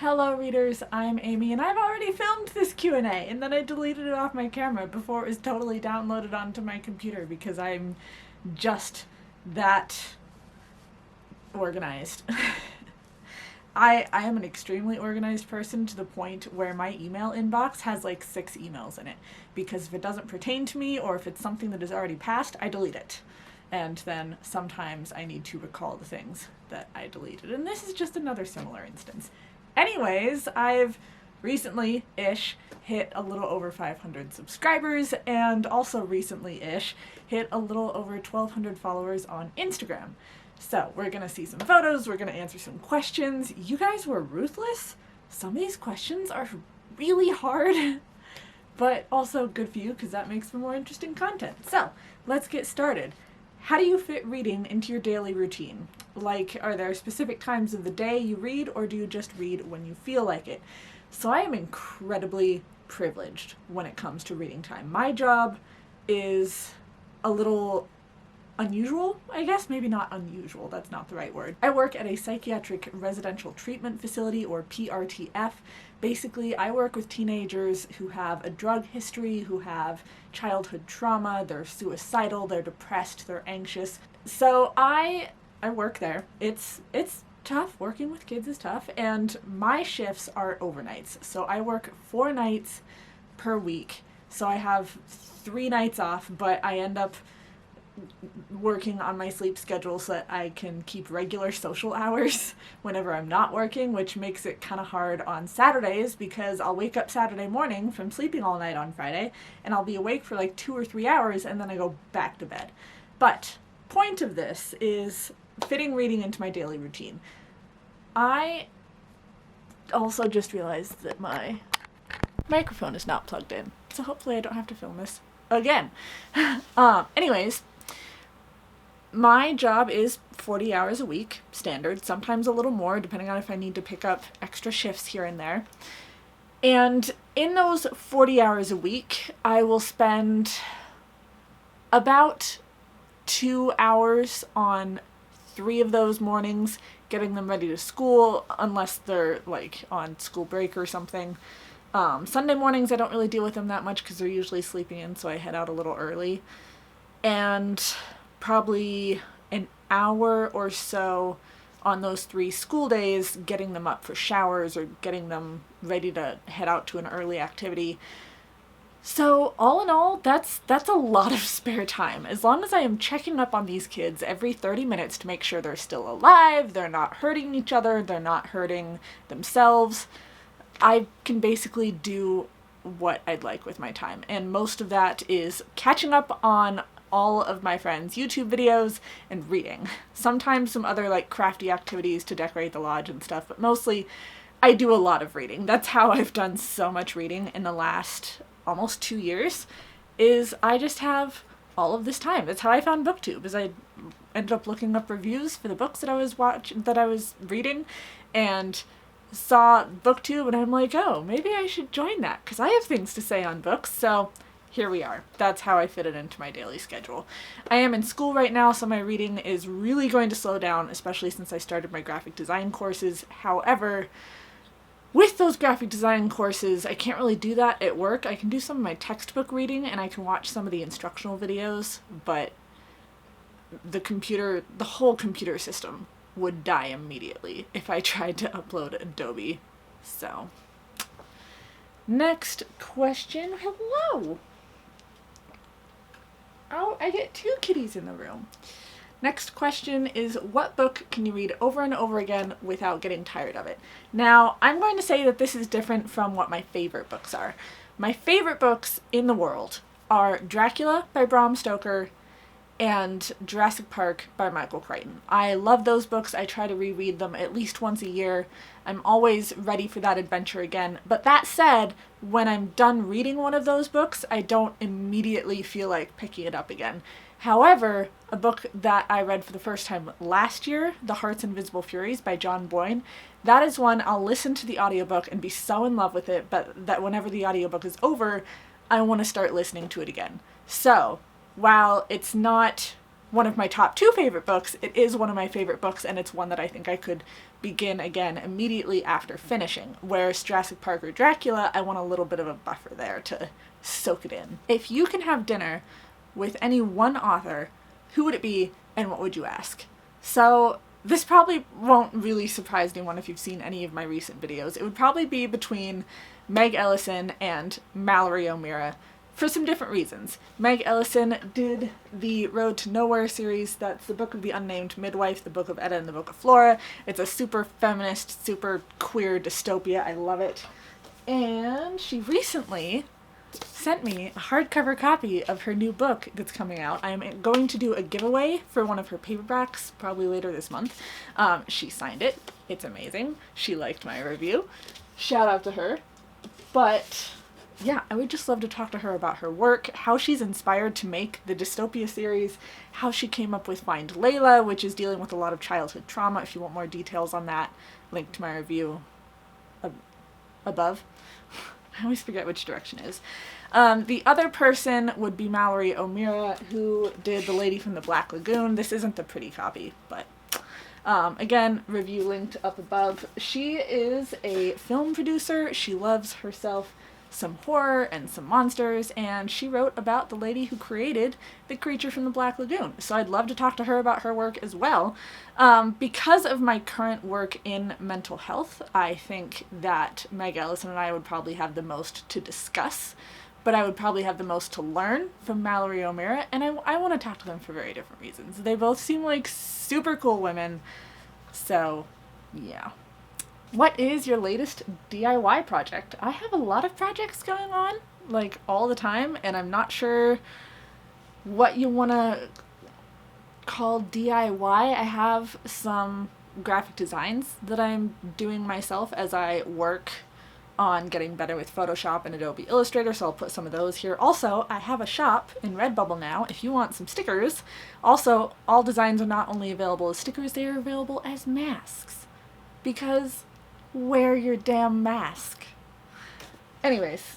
Hello readers, I'm Amy and I've already filmed this Q&A and then I deleted it off my camera before it was totally downloaded onto my computer because I'm just that organized. I am an extremely organized person to the point where my email inbox has like 6 emails in it because if it doesn't pertain to me or if it's something that is already passed, I delete it. And then sometimes I need to recall the things that I deleted. And this is just another similar instance. Anyways, I've recently-ish hit a little over 500 subscribers and also recently-ish hit a little over 1,200 followers on Instagram. So we're going to see some photos, we're going to answer some questions. You guys were ruthless. Some of these questions are really hard, but also good for you because that makes for more interesting content. So let's get started. How do you fit reading into your daily routine? Like, are there specific times of the day you read, or do you just read when you feel like it? So I am incredibly privileged when it comes to reading time. My job is a little unusual, I guess. Maybe not unusual, that's not the right word. I work at a psychiatric residential treatment facility, or PRTF. Basically, I work with teenagers who have a drug history, who have childhood trauma, they're suicidal, they're depressed, they're anxious. So I work there. It's tough. Working with kids is tough, and my shifts are overnights. So I work 4 nights per week. So I have 3 nights off, but I end up working on my sleep schedule so that I can keep regular social hours whenever I'm not working, which makes it kind of hard on Saturdays because I'll wake up Saturday morning from sleeping all night on Friday and I'll be awake for like 2 or 3 hours and then I go back to bed. But point of this is fitting reading into my daily routine. I also just realized that my microphone is not plugged in, so hopefully I don't have to film this again. Anyways, my job is 40 hours a week, standard, sometimes a little more, depending on if I need to pick up extra shifts here and there. And in those 40 hours a week, I will spend about 2 hours on 3 of those mornings getting them ready to school, unless they're like on school break or something. Sunday mornings, I don't really deal with them that much because they're usually sleeping in, so I head out a little early. And probably an hour or so on those 3 school days getting them up for showers or getting them ready to head out to an early activity. So all in all, that's a lot of spare time. As long as I am checking up on these kids every 30 minutes to make sure they're still alive, they're not hurting each other, they're not hurting themselves, I can basically do what I'd like with my time. And most of that is catching up on all of my friends' YouTube videos and reading. Sometimes some other like crafty activities to decorate the lodge and stuff, but mostly I do a lot of reading. That's how I've done so much reading in the last almost 2 years, is I just have all of this time. That's how I found BookTube, is I ended up looking up reviews for the books that I was reading, and saw BookTube and I'm like, oh, maybe I should join that because I have things to say on books. So here we are. That's how I fit it into my daily schedule. I am in school right now, so my reading is really going to slow down, especially since I started my graphic design courses. However, with those graphic design courses, I can't really do that at work. I can do some of my textbook reading and I can watch some of the instructional videos, but the whole computer system would die immediately if I tried to upload Adobe. So, next question. Hello! Oh, I get 2 kitties in the room. Next question is, what book can you read over and over again without getting tired of it? Now, I'm going to say that this is different from what my favorite books are. My favorite books in the world are Dracula by Bram Stoker and Jurassic Park by Michael Crichton. I love those books. I try to reread them at least once a year. I'm always ready for that adventure again. But that said, when I'm done reading one of those books, I don't immediately feel like picking it up again. However, a book that I read for the first time last year, The Heart's Invisible Furies by John Boyne, that is one I'll listen to the audiobook and be so in love with it, but that whenever the audiobook is over, I want to start listening to it again. So, while it's not one of my top 2 favorite books, it is one of my favorite books, and it's one that I think I could begin again immediately after finishing. Whereas Jurassic Park or Dracula, I want a little bit of a buffer there to soak it in. If you can have dinner with any one author, who would it be and what would you ask? So this probably won't really surprise anyone if you've seen any of my recent videos. It would probably be between Meg Ellison and Mallory O'Meara, for some different reasons. Meg Ellison did the Road to Nowhere series. That's the Book of the Unnamed Midwife, the Book of Edda, and the Book of Flora. It's a super feminist, super queer dystopia. I love it. And she recently sent me a hardcover copy of her new book that's coming out. I'm going to do a giveaway for one of her paperbacks probably later this month. She signed it. It's amazing. She liked my review. Shout out to her. But yeah, I would just love to talk to her about her work, how she's inspired to make the dystopia series, how she came up with Find Layla, which is dealing with a lot of childhood trauma. If you want more details on that, link to my review above. I always forget which direction is. The other person would be Mallory O'Meara, who did The Lady from the Black Lagoon. This isn't the pretty copy, but again, review linked up above. She is a film producer. She loves herself some horror and some monsters, and she wrote about the lady who created the creature from the Black Lagoon. So I'd love to talk to her about her work as well. Because of my current work in mental health, I think that Meg Ellison and I would probably have the most to discuss, but I would probably have the most to learn from Mallory O'Meara, and I want to talk to them for very different reasons. They both seem like super cool women, so yeah. What is your latest DIY project? I have a lot of projects going on, like all the time, and I'm not sure what you want to call DIY. I have some graphic designs that I'm doing myself as I work on getting better with Photoshop and Adobe Illustrator, so I'll put some of those here. Also, I have a shop in Redbubble now if you want some stickers. Also, all designs are not only available as stickers, they are available as masks. Because wear your damn mask. Anyways,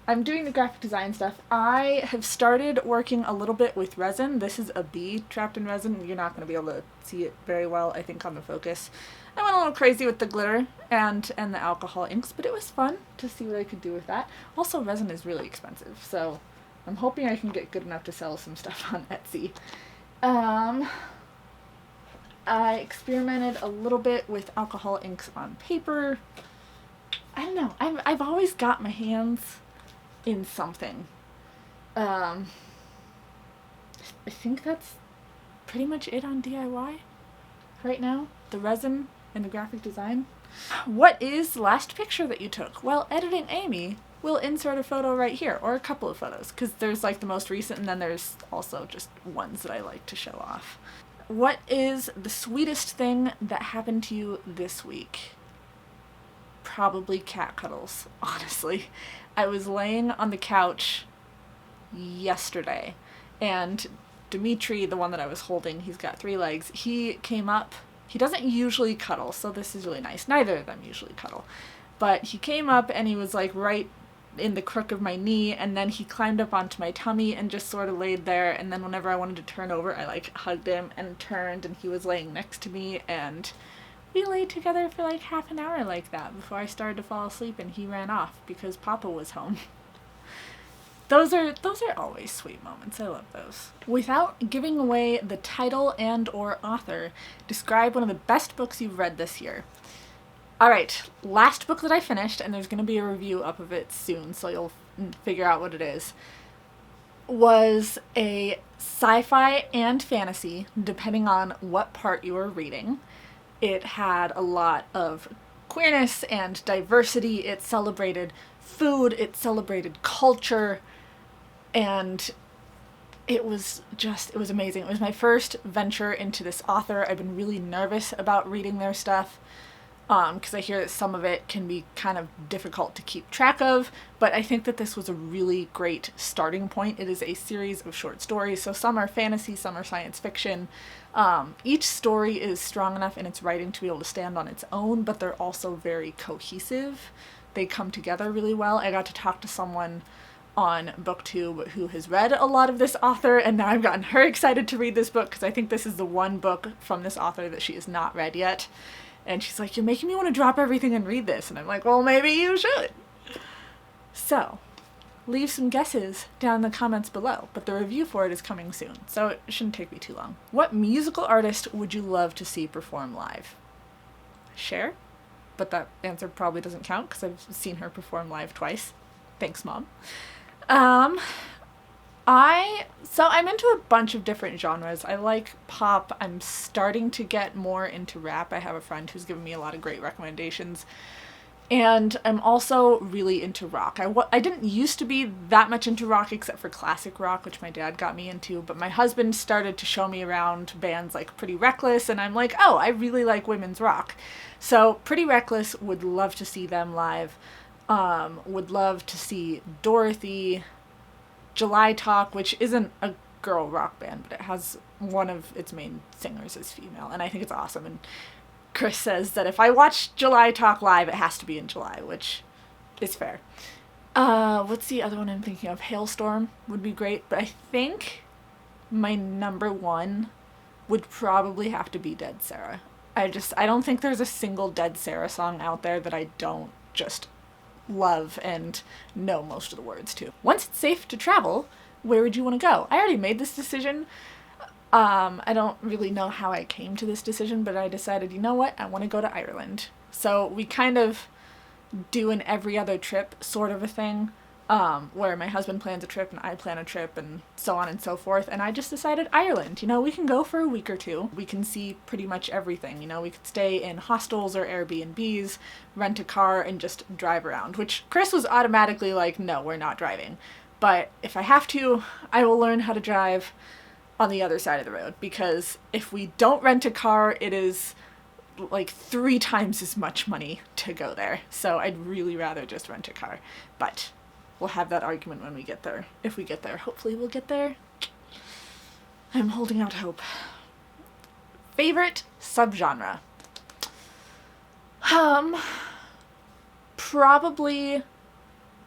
I'm doing the graphic design stuff. I have started working a little bit with resin. This is a bee trapped in resin. You're not going to be able to see it very well, I think, on the focus. I went a little crazy with the glitter and the alcohol inks, but it was fun to see what I could do with that. Also, resin is really expensive, so I'm hoping I can get good enough to sell some stuff on Etsy. I experimented a little bit with alcohol inks on paper. I don't know. I've always got my hands in something. I think that's pretty much it on DIY right now. The resin and the graphic design. What is the last picture that you took? Well, Editing Amy will insert a photo right here, or a couple of photos, because there's like the most recent and then there's also just ones that I like to show off. What is the sweetest thing that happened to you this week? Probably cat cuddles, honestly. I was laying on the couch yesterday, and Dimitri, the one that I was holding, he's got 3 legs, he came up. He doesn't usually cuddle, so this is really nice. Neither of them usually cuddle. But he came up and he was like right in the crook of my knee, and then he climbed up onto my tummy and just sort of laid there, and then whenever I wanted to turn over, I like hugged him and turned, and he was laying next to me, and we laid together for like half an hour like that before I started to fall asleep, and he ran off because Papa was home. Those are always sweet moments. I love those. Without giving away the title and or author, describe one of the best books you've read this year. Alright, last book that I finished, and there's going to be a review up of it soon, so you'll figure out what it is, was a sci-fi and fantasy, depending on what part you were reading. It had a lot of queerness and diversity. It celebrated food, it celebrated culture, and it was amazing. It was my first venture into this author. I've been really nervous about reading their stuff, because I hear that some of it can be kind of difficult to keep track of, but I think that this was a really great starting point. It is a series of short stories, so some are fantasy, some are science fiction. Each story is strong enough in its writing to be able to stand on its own, but they're also very cohesive. They come together really well. I got to talk to someone on BookTube who has read a lot of this author, and now I've gotten her excited to read this book because I think this is the one book from this author that she has not read yet. And she's like, you're making me want to drop everything and read this. And I'm like, well, maybe you should. So, leave some guesses down in the comments below, but the review for it is coming soon, so it shouldn't take me too long. What musical artist would you love to see perform live? Cher, but that answer probably doesn't count because I've seen her perform live twice. Thanks, Mom. I'm into a bunch of different genres. I like pop. I'm starting to get more into rap. I have a friend who's given me a lot of great recommendations. And I'm also really into rock. I didn't used to be that much into rock except for classic rock, which my dad got me into, but my husband started to show me around bands like Pretty Reckless, and I'm like, oh, I really like women's rock. So Pretty Reckless, would love to see them live. Would love to see Dorothy. July Talk, which isn't a girl rock band, but it has one of its main singers is female, and I think it's awesome. And Chris says that if I watch July Talk live, it has to be in July, which is fair. What's the other one I'm thinking of? Hailstorm would be great, but I think my number one would probably have to be Dead Sarah. I don't think there's a single Dead Sarah song out there that I don't just love and know most of the words to. Once it's safe to travel, where would you want to go? I already made this decision. I don't really know how I came to this decision, but I decided, you know what, I want to go to Ireland. So we kind of do an every other trip sort of a thing, where my husband plans a trip and I plan a trip and so on and so forth, and I just decided Ireland. We can go for a week or two. We can see pretty much everything. We could stay in hostels or Airbnbs, rent a car, and just drive around, which Chris was automatically like, no, we're not driving. But if I have to, I will learn how to drive on the other side of the road, because if we don't rent a car, it is like 3 times as much money to go there. So I'd really rather just rent a car. But we'll have that argument when we get there. If we get there. Hopefully we'll get there. I'm holding out hope. Favorite subgenre? Probably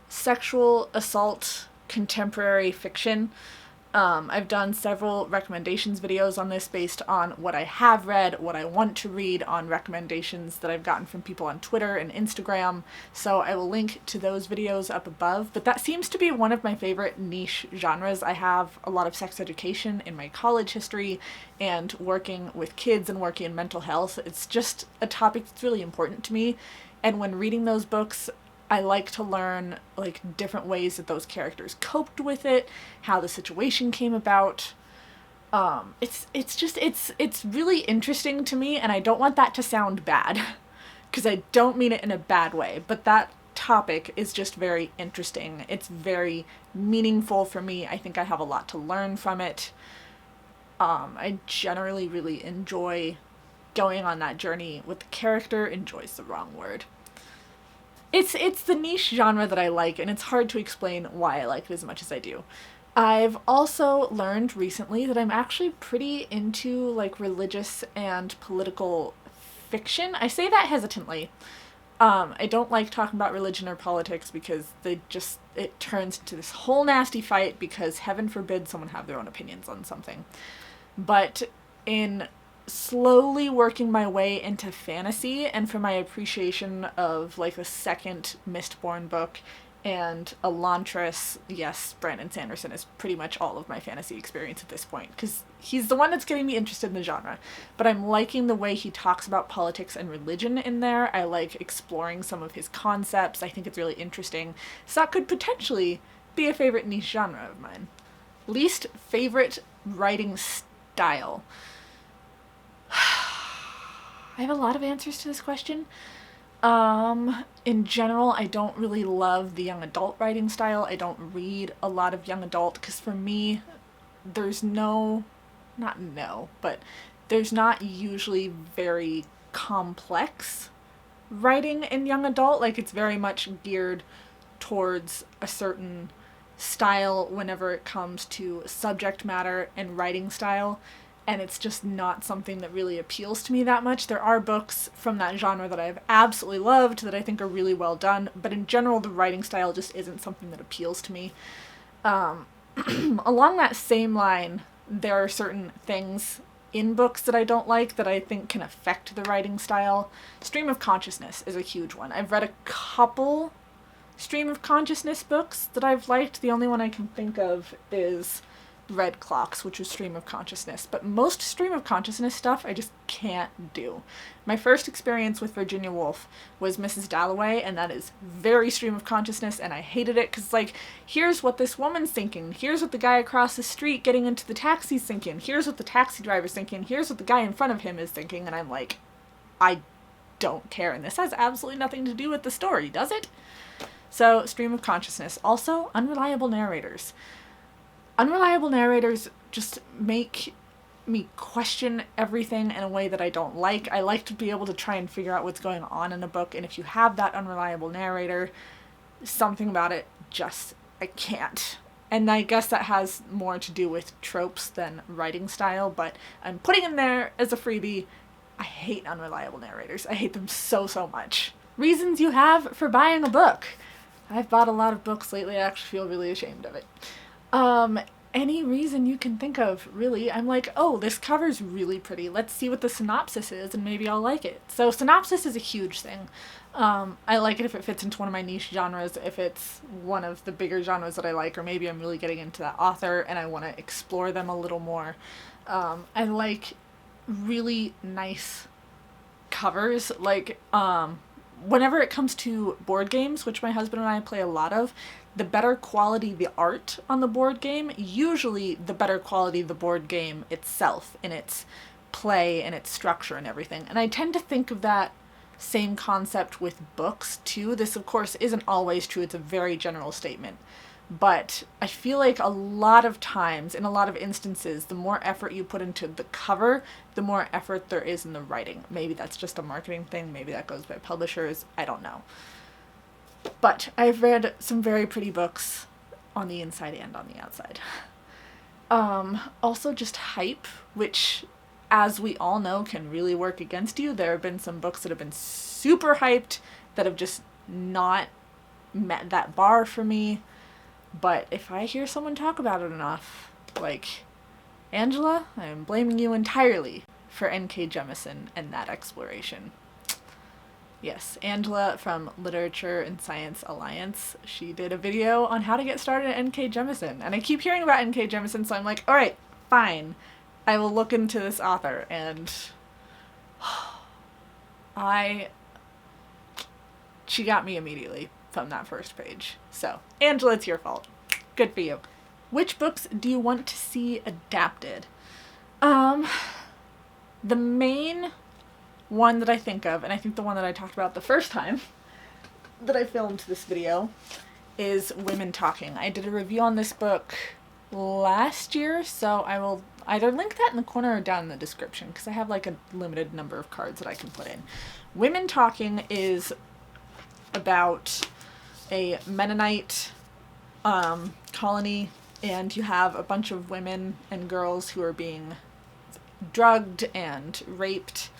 sexual assault contemporary fiction. I've done several recommendations videos on this based on what I have read, what I want to read, on recommendations that I've gotten from people on Twitter and Instagram, so I will link to those videos up above. But that seems to be one of my favorite niche genres. I have a lot of sex education in my college history, and working with kids and working in mental health, it's just a topic that's really important to me. And when reading those books, I like to learn like different ways that those characters coped with it, how the situation came about. It's really interesting to me, and I don't want that to sound bad, because I don't mean it in a bad way, but that topic is just very interesting. It's very meaningful for me. I think I have a lot to learn from it. I generally really enjoy going on that journey with the character. Enjoy's the wrong word. It's the niche genre that I like, and it's hard to explain why I like it as much as I do. I've also learned recently that I'm actually pretty into like religious and political fiction. I say that hesitantly. I don't like talking about religion or politics because it turns into this whole nasty fight, because heaven forbid someone have their own opinions on something. But in slowly working my way into fantasy, and for my appreciation of like the second Mistborn book and Elantris, yes, Brandon Sanderson is pretty much all of my fantasy experience at this point, because he's the one that's getting me interested in the genre. But I'm liking the way he talks about politics and religion in there. I like exploring some of his concepts. I think it's really interesting. So that could potentially be a favorite niche genre of mine. Least favorite writing style. I have a lot of answers to this question. In general, I don't really love the young adult writing style. I don't read a lot of young adult, because for me, there's not usually very complex writing in young adult. Like, it's very much geared towards a certain style whenever it comes to subject matter and writing style. and it's just not something that really appeals to me that much. There are books from that genre that I've absolutely loved that I think are really well done, but in general the writing style just isn't something that appeals to me. Along that same line, there are certain things in books that I don't like that I think can affect the writing style. Stream of consciousness is a huge one. I've read a couple stream of consciousness books that I've liked. The only one I can think of is Red Clocks, which was stream of consciousness, but most stream of consciousness stuff I just can't do. My first experience with Virginia Woolf was Mrs. Dalloway, and that is very stream of consciousness, and I hated it because, like, here's what this woman's thinking, here's what the guy across the street getting into the taxi's thinking, here's what the taxi driver's thinking, here's what the guy in front of him is thinking, and I'm like, I don't care, and this has absolutely nothing to do with the story, does it? So, stream of consciousness. Also, unreliable narrators. Unreliable narrators just make me question everything in a way that I don't like. I like to be able to try and figure out what's going on in a book, and if you have that unreliable narrator, something about it just, I can't. And I guess that has more to do with tropes than writing style, but I'm putting in there as a freebie. I hate unreliable narrators. I hate them so, so much. Reasons you have for buying a book. I've bought a lot of books lately. I actually feel really ashamed of it. Any reason you can think of, really. I'm like, oh, this cover's really pretty. Let's see what the synopsis is, and maybe I'll like it. So synopsis is a huge thing. I like it if it fits into one of my niche genres, if it's one of the bigger genres that I like, or maybe I'm really getting into that author and I want to explore them a little more. I like really nice covers. Like, whenever it comes to board games, which my husband and I play a lot of, the better quality the art on the board game, usually the better quality the board game itself in its play and its structure and everything. And I tend to think of that same concept with books too. This, of course, isn't always true. It's a very general statement. But I feel like a lot of times, in a lot of instances, the more effort you put into the cover, the more effort there is in the writing. Maybe that's just a marketing thing. Maybe that goes by publishers. I don't know. But I've read some very pretty books on the inside and on the outside. Also just hype, which, as we all know, can really work against you. There have been some books that have been super hyped that have just not met that bar for me. But if I hear someone talk about it enough, like, Angela, I am blaming you entirely for N.K. Jemisin and that exploration. Yes, Angela from Literature and Science Alliance, she did a video on how to get started at N.K. Jemisin. And I keep hearing about N.K. Jemisin, so I'm like, alright, fine. I will look into this author, and she got me immediately from that first page. So, Angela, it's your fault. Good for you. Which books do you want to see adapted? The main one that I think of, and I think the one that I talked about the first time that I filmed this video, is Women Talking. I did a review on this book last year, so I will either link that in the corner or down in the description, because I have like a limited number of cards that I can put in. Women Talking is about a Mennonite colony, and you have a bunch of women and girls who are being drugged and raped.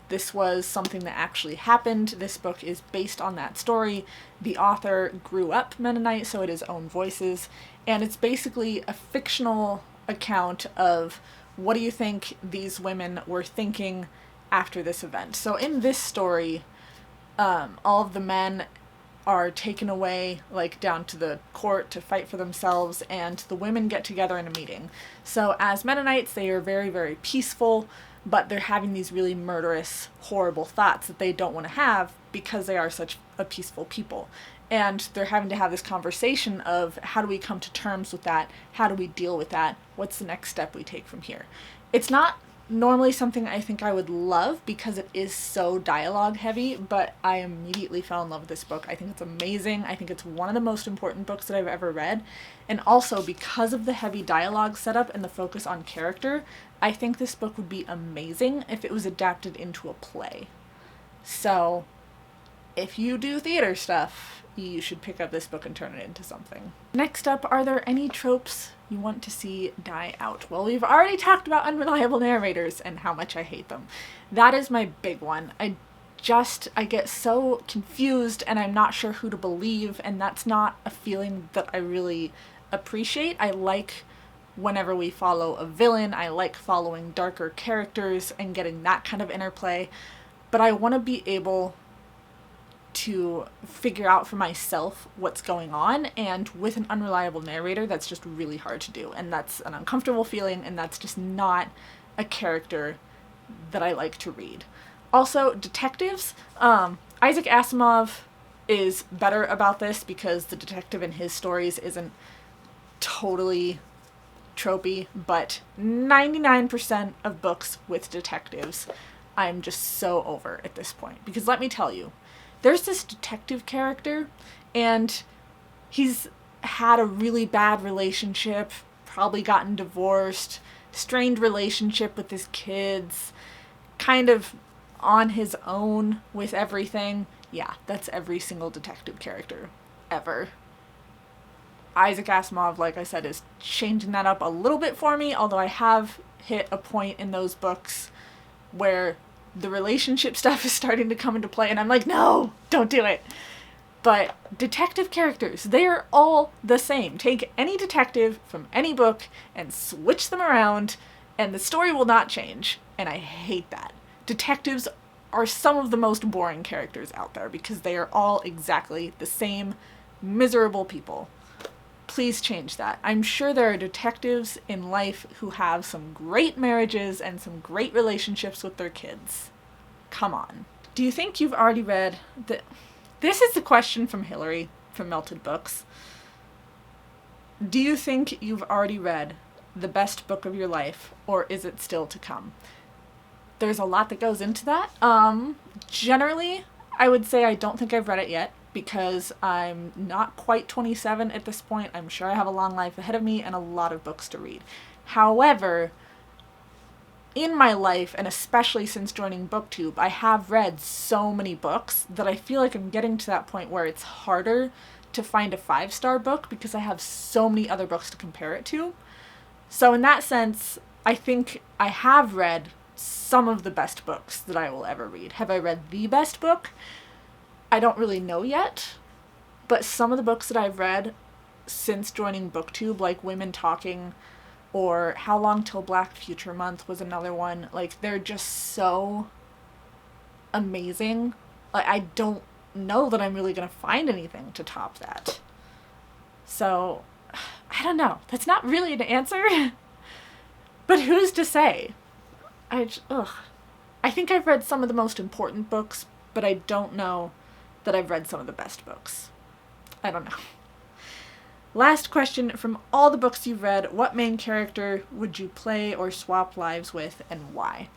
This was something that actually happened. This book is based on that story. The author grew up Mennonite, so it is own voices, and it's basically a fictional account of what do you think these women were thinking after this event. So in this story, all of the men are taken away, like, down to the court to fight for themselves, and the women get together in a meeting. So as Mennonites, they are very, very peaceful, but they're having these really murderous, horrible thoughts that they don't want to have because they are such a peaceful people. And they're having to have this conversation of, how do we come to terms with that? How do we deal with that? What's the next step we take from here? It's not normally something I think I would love because it is so dialogue heavy, but I immediately fell in love with this book. I think it's amazing. I think it's one of the most important books that I've ever read. And also, because of the heavy dialogue setup and the focus on character, I think this book would be amazing if it was adapted into a play. So, if you do theater stuff, you should pick up this book and turn it into something. Next up, are there any tropes you want to see die out? Well, we've already talked about unreliable narrators and how much I hate them. That is my big one. I get so confused and I'm not sure who to believe, and that's not a feeling that I really appreciate. I like whenever we follow a villain, I like following darker characters and getting that kind of interplay, but I want to be able to figure out for myself what's going on, and with an unreliable narrator, that's just really hard to do, and that's an uncomfortable feeling, and that's just not a character that I like to read. Also, detectives. Isaac Asimov is better about this because the detective in his stories isn't totally tropey, but 99% of books with detectives I'm just so over at this point. Because let me tell you, there's this detective character, and he's had a really bad relationship, probably gotten divorced, strained relationship with his kids, kind of on his own with everything. Yeah, that's every single detective character ever. Isaac Asimov, like I said, is changing that up a little bit for me, although I have hit a point in those books where the relationship stuff is starting to come into play, and I'm like, no, don't do it. But detective characters, they're all the same. Take any detective from any book and switch them around, and the story will not change, and I hate that. Detectives are some of the most boring characters out there because they are all exactly the same miserable people. Please change that. I'm sure there are detectives in life who have some great marriages and some great relationships with their kids. Come on. Do you think you've already read the... This is the question from Hillary from Melted Books. Do you think you've already read the best book of your life, or is it still to come? There's a lot that goes into that. Generally, I would say I don't think I've read it yet, because I'm not quite 27 at this point. I'm sure I have a long life ahead of me and a lot of books to read. However, in my life, and especially since joining BookTube, I have read so many books that I feel like I'm getting to that point where it's harder to find a 5-star book because I have so many other books to compare it to. So in that sense, I think I have read some of the best books that I will ever read. Have I read the best book? I don't really know yet, but some of the books that I've read since joining BookTube, like Women Talking, or How Long Till Black Future Month was another one, like, they're just so amazing. Like, I don't know that I'm really going to find anything to top that. So, I don't know. That's not really an answer, but who's to say? I think I've read some of the most important books, but I don't know that I've read some of the best books. I don't know. Last question, from all the books you've read, what main character would you play or swap lives with, and why?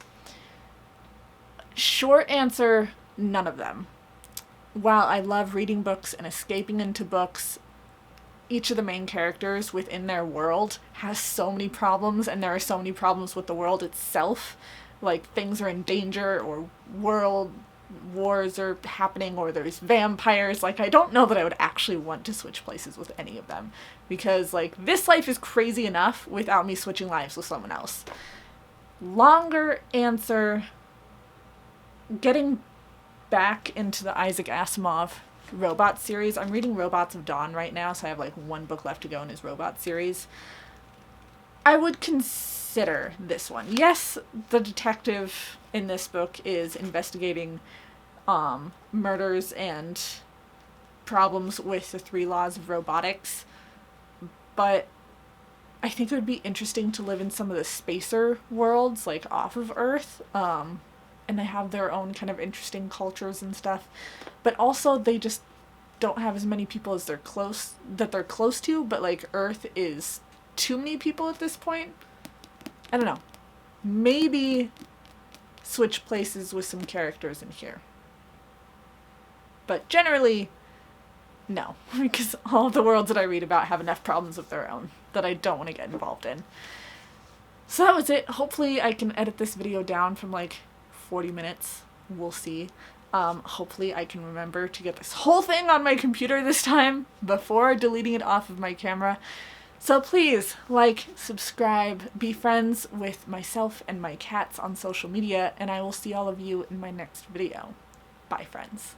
Short answer, none of them. While I love reading books and escaping into books, each of the main characters within their world has so many problems, and there are so many problems with the world itself. Like, things are in danger, or world wars are happening, or there's vampires. Like, I don't know that I would actually want to switch places with any of them, because, like, this life is crazy enough without me switching lives with someone else. Longer answer, getting back into the Isaac Asimov robot series. I'm reading Robots of Dawn right now, so I have like one book left to go in his robot series. I would consider this one. Yes, the detective in this book is investigating murders and problems with the 3 laws of robotics, but I think it would be interesting to live in some of the spacer worlds, like off of Earth, and they have their own kind of interesting cultures and stuff, but also they just don't have as many people as they're close to, but like Earth is too many people at this point. I don't know. Maybe switch places with some characters in here. But generally, no, because all of the worlds that I read about have enough problems of their own that I don't want to get involved in. So that was it. Hopefully I can edit this video down from like 40 minutes. We'll see. Hopefully I can remember to get this whole thing on my computer this time before deleting it off of my camera. So please, like, subscribe, be friends with myself and my cats on social media, and I will see all of you in my next video. Bye, friends.